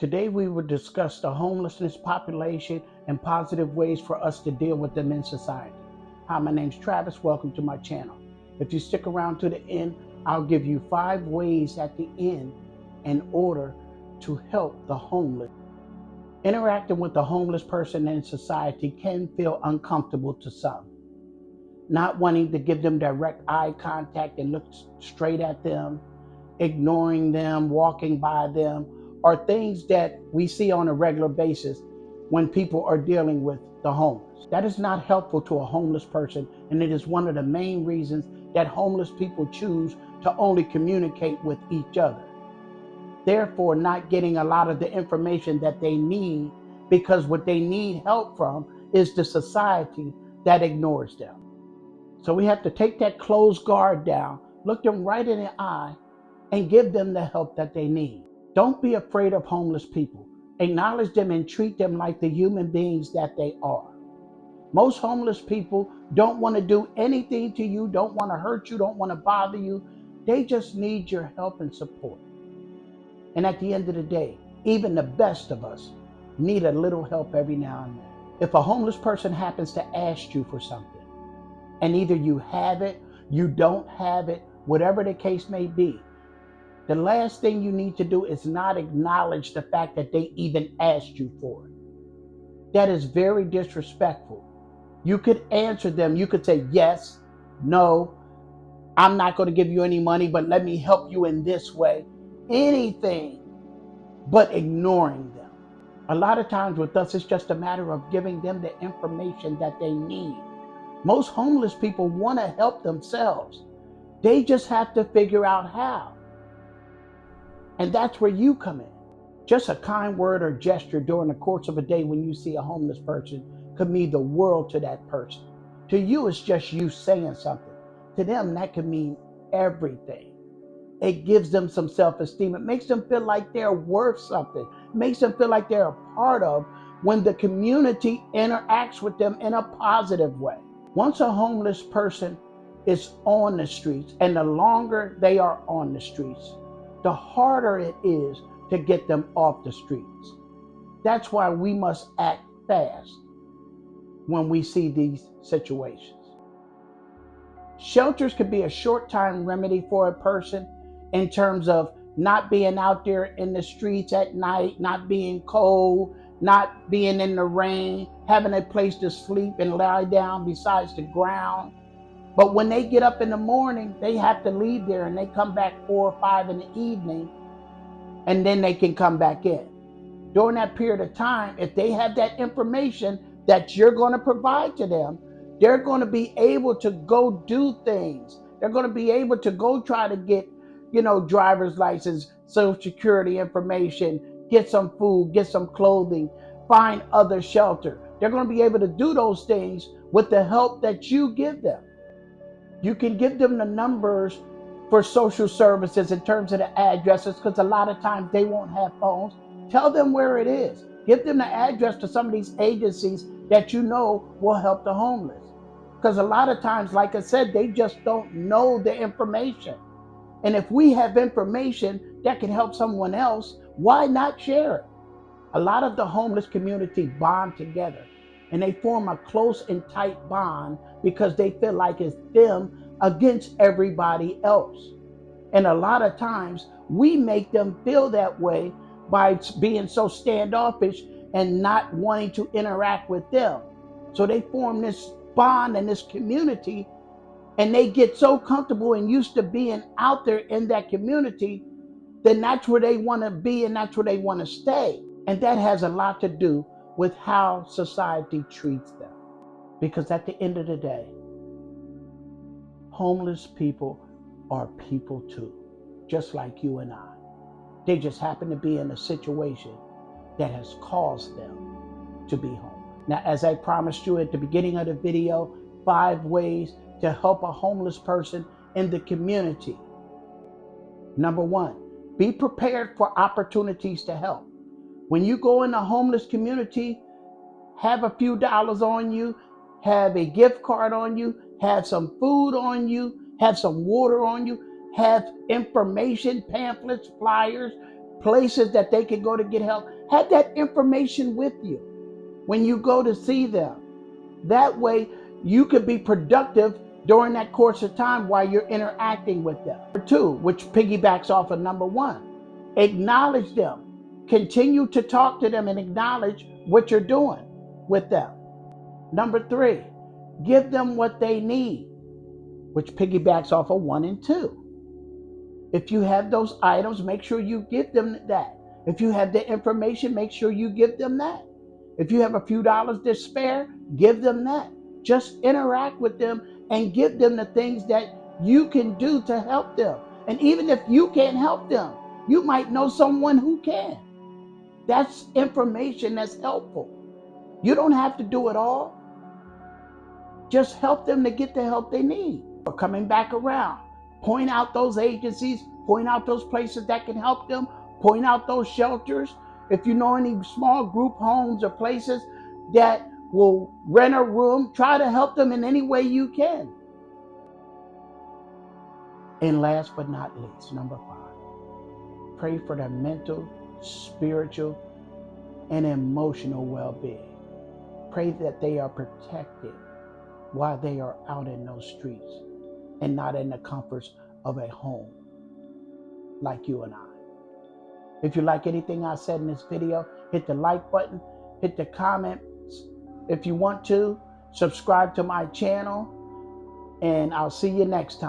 Today we will discuss the homelessness population and positive ways for us to deal with them in society. Hi, my name's Travis. Welcome to my channel. If you stick around to the end, I'll give you 5 ways at the end in order to help the homeless. Interacting with the homeless person in society can feel uncomfortable to some. Not wanting to give them direct eye contact and look straight at them, ignoring them, walking by them, are things that we see on a regular basis when people are dealing with the homeless. That is not helpful to a homeless person, and it is one of the main reasons that homeless people choose to only communicate with each other. Therefore, not getting a lot of the information that they need, because what they need help from is the society that ignores them. So we have to take that closed guard down, look them right in the eye, and give them the help that they need. Don't be afraid of homeless people. Acknowledge them and treat them like the human beings that they are. Most homeless people don't want to do anything to you, don't want to hurt you, don't want to bother you. They just need your help and support. And at the end of the day, even the best of us need a little help every now and then. If a homeless person happens to ask you for something, and either you have it, you don't have it, whatever the case may be, the last thing you need to do is not acknowledge the fact that they even asked you for it. That is very disrespectful. You could answer them. You could say, yes, no, I'm not going to give you any money, but let me help you in this way. Anything but ignoring them. A lot of times with us, it's just a matter of giving them the information that they need. Most homeless people want to help themselves. They just have to figure out how. And that's where you come in. Just a kind word or gesture during the course of a day when you see a homeless person could mean the world to that person. To you, it's just you saying something. To them, that could mean everything. It gives them some self-esteem. It makes them feel like they're worth something. It makes them feel like they're a part of when the community interacts with them in a positive way. Once a homeless person is on the streets, and the longer they are on the streets, the harder it is to get them off the streets. That's why we must act fast when we see these situations. Shelters could be a short-time remedy for a person in terms of not being out there in the streets at night, not being cold, not being in the rain, having a place to sleep and lie down besides the ground. But when they get up in the morning, they have to leave there and they come back 4 or 5 in the evening, and then they can come back in. During that period of time, if they have that information that you're going to provide to them, they're going to be able to go do things. They're going to be able to go try to get, driver's license, social security information, get some food, get some clothing, find other shelter. They're going to be able to do those things with the help that you give them. You can give them the numbers for social services in terms of the addresses, because a lot of times they won't have phones. Tell them where it is. Give them the address to some of these agencies that you know will help the homeless. Because a lot of times, like I said, they just don't know the information. And if we have information that can help someone else, why not share it? A lot of the homeless community bond together, and they form a close and tight bond because they feel like it's them against everybody else. And a lot of times we make them feel that way by being so standoffish and not wanting to interact with them. So they form this bond and this community, and they get so comfortable and used to being out there in that community, then that's where they want to be and that's where they want to stay. And that has a lot to do with how society treats them. Because at the end of the day, homeless people are people too, just like you and I. They just happen to be in a situation that has caused them to be homeless. Now, as I promised you at the beginning of the video, 5 ways to help a homeless person in the community. Number 1, be prepared for opportunities to help. When you go in a homeless community, have a few dollars on you, have a gift card on you, have some food on you, have some water on you, have information, pamphlets, flyers, places that they can go to get help. Have that information with you when you go to see them. That way you could be productive during that course of time while you're interacting with them. Number two, which piggybacks off of number one, acknowledge them. Continue to talk to them and acknowledge what you're doing with them. Number three, give them what they need, which piggybacks off of one and two. If you have those items, make sure you give them that. If you have the information, make sure you give them that. If you have a few dollars to spare, give them that. Just interact with them and give them the things that you can do to help them. And even if you can't help them, you might know someone who can. That's information that's helpful. You don't have to do it all. Just help them to get the help they need. Or coming back around, point out those agencies, point out those places that can help them, point out those shelters. If you know any small group homes or places that will rent a room, try to help them in any way you can. And last but not least, number 5, pray for their mental, spiritual, and emotional well-being. Pray that they are protected while they are out in those streets and not in the comforts of a home like you and I. If you like anything I said in this video, hit the like button, hit the comments. If you want to, subscribe to my channel, and I'll see you next time.